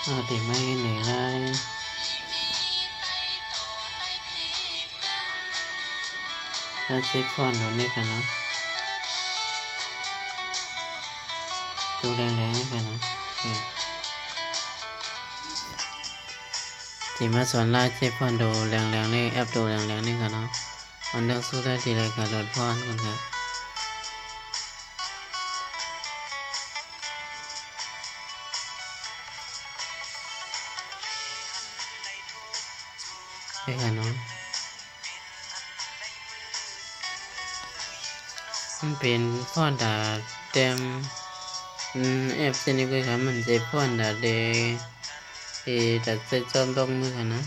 thì mấy cái này đây ta sẽ phun rồi này cả nó tôi đang để cả nó chỉ mà soạn lại sẽ phun đồ làng này ép đồ làng này cả nó còn đang số đây thì lại cả đợt phun còn cả cái cả nóมันเป็นพ่อดาเต็มแอปเส้นนี้ก็ครับมันจะพ่อดาเดดัดจะจอมต้องมือกันนะ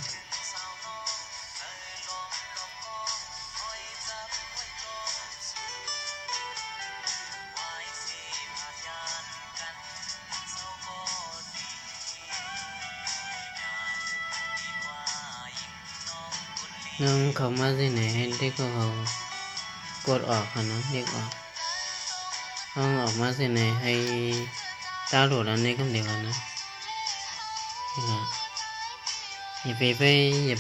น้องเขามาที่ไหนเด็กก็เขากดออกค่ะนะเด็กออกห้องออกมาที่ไหนให้ดาวน์โหลดอันนี้ก็เดี๋ยวนะอย่าไ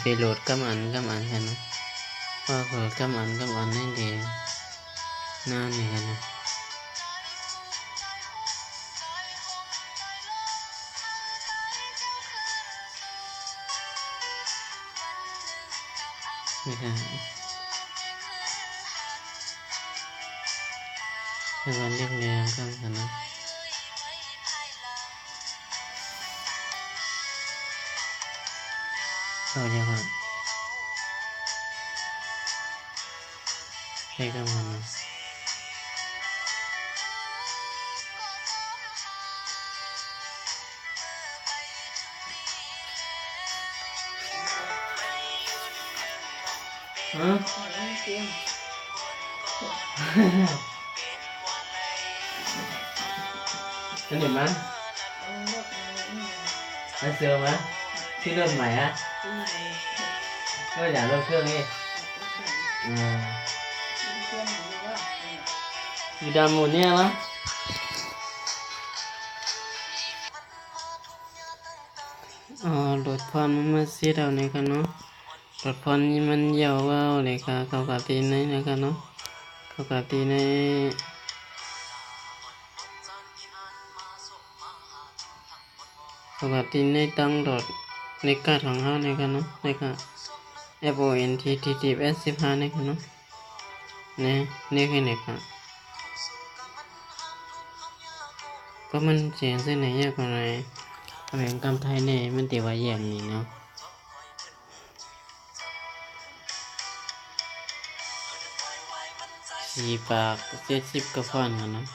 ปโหลดกำอันกันนะเพราะเขากำอันนี่เดี๋ยวนานนี่กันนะนี่ค่ะให้วันเรียกเรียงกันนะเราจะว่าใช้กันมันนะอันนี้มั้ยอันเสือมั้ยที่เริ่มใหม่อะก็อยากเริ่มเครื่องนี่อยู่ดำหมดเนี่ยมั้ยรถพรมันมาเสียดาวในกันเนาะรถพรนี่มันยาวว่าเลยค่ะเขากะตีในนะครับเนาะเขากะตีในปกติในตั้งโหลดในการของเขาในกันเนาะในการ FONTTTS 15ในกันเนาะนี่คือในกันก็มันเสียงเส้นไหนแยกกันไหนอเมริกันไทยเนี่ยมันตีว่าแยกนี่เนาะสี่ปาก70ก็ฟันกันเนาะ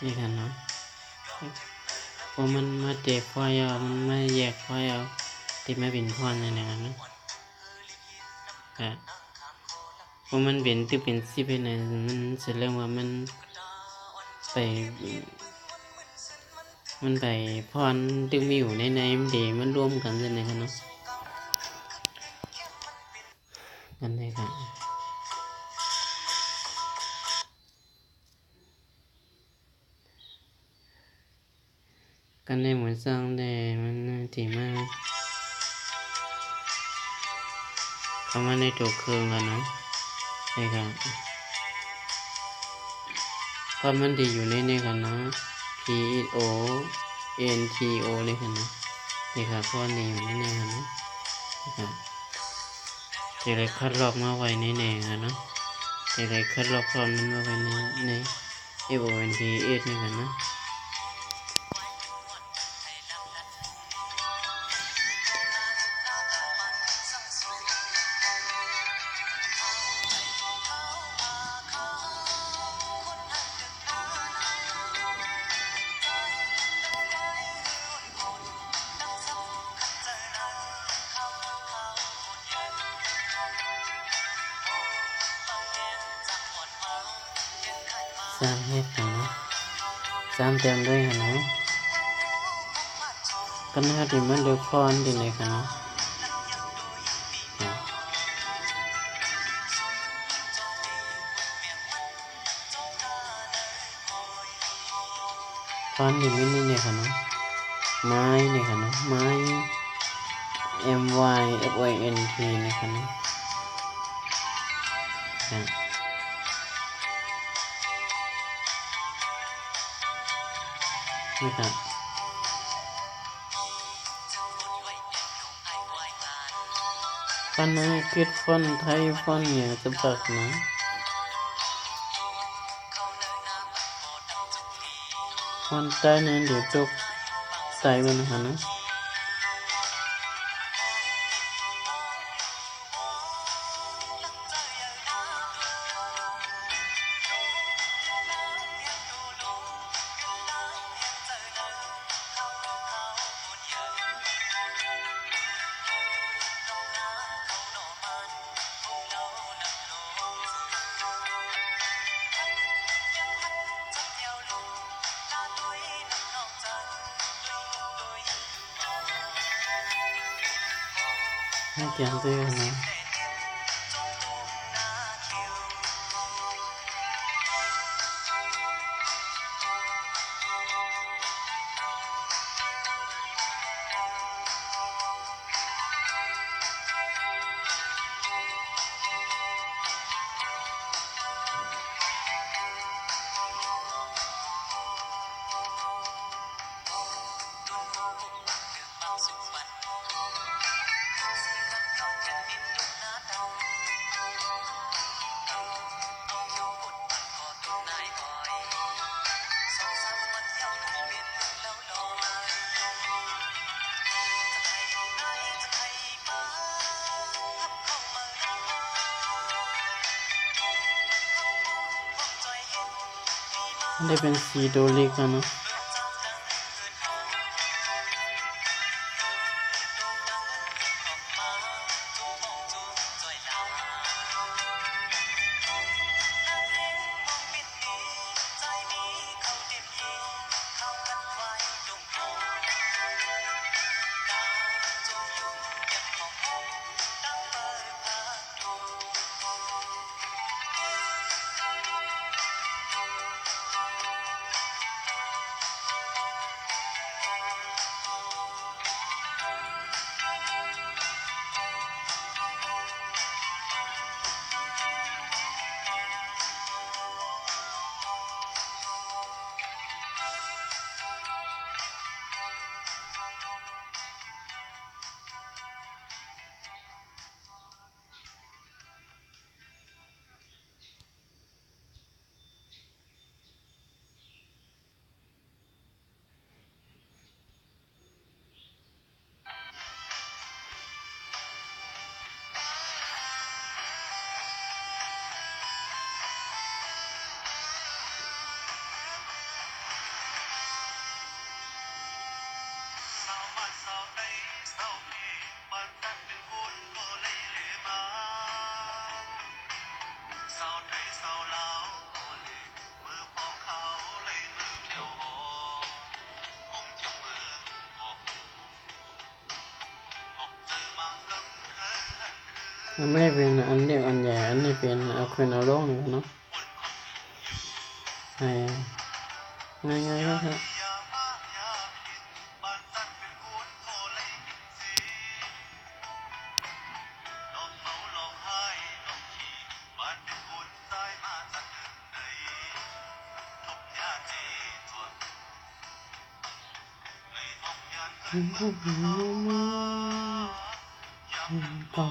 นี่กันเนาะพอมันมาเจ็บไฟเอามันมาแยกไฟเอาที่ไม่เป็นพรอะไรนะพอมันเป็นที่เป็นสิไปไหนมันแสดงว่ามันไปพรตึงมีอยู่ในมันดีมันร่วมกันเลยนะครับเนาะกันได้ค่ะกันได้เหมือนสร้างได้มันถี่มากเข้ามาในตัวเครื่องกันเนาะใช่ครับเพราะมันดีอยู่ในนี้กันเนาะ PONTO เลยกันนะนี่ครับเพราะนี่อยู่ในนี้กันเนาะนะครับจะได้คัดลอกมาไว้ในนี้กันเนาะจะได้คัดลอกพร้อมมันมาไว้ใน FONTS นี่กันนะสร้างให้กันนะสร้างเต็มด้วยกันนะกันหน้าที่มันเลือกพรดีเลยกันนะ ฟันนี่ไม่นี่เนี่ยค่ะเนาะไม้เนี่ยค่ะเนาะไม้ MYFINT นะคะเนาะนี่ค่ะฟันอังกฤษฟันไทยฟันเนี่ยจะปักนะฟันใต้เนี่ยเดี๋ยวจกใส่ไว้นะคะนะให้เขียนด้วยกันนะได้เป็นสีโดริกนะมันไม่ได้เป็นอันเล็กอันใหญ่อันนี้เป็นเอาขึ้นเอาลงนี่เนาะง่ายๆก็ครับต่อ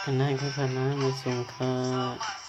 กันได้ก็กันนะมาส่งค่ะ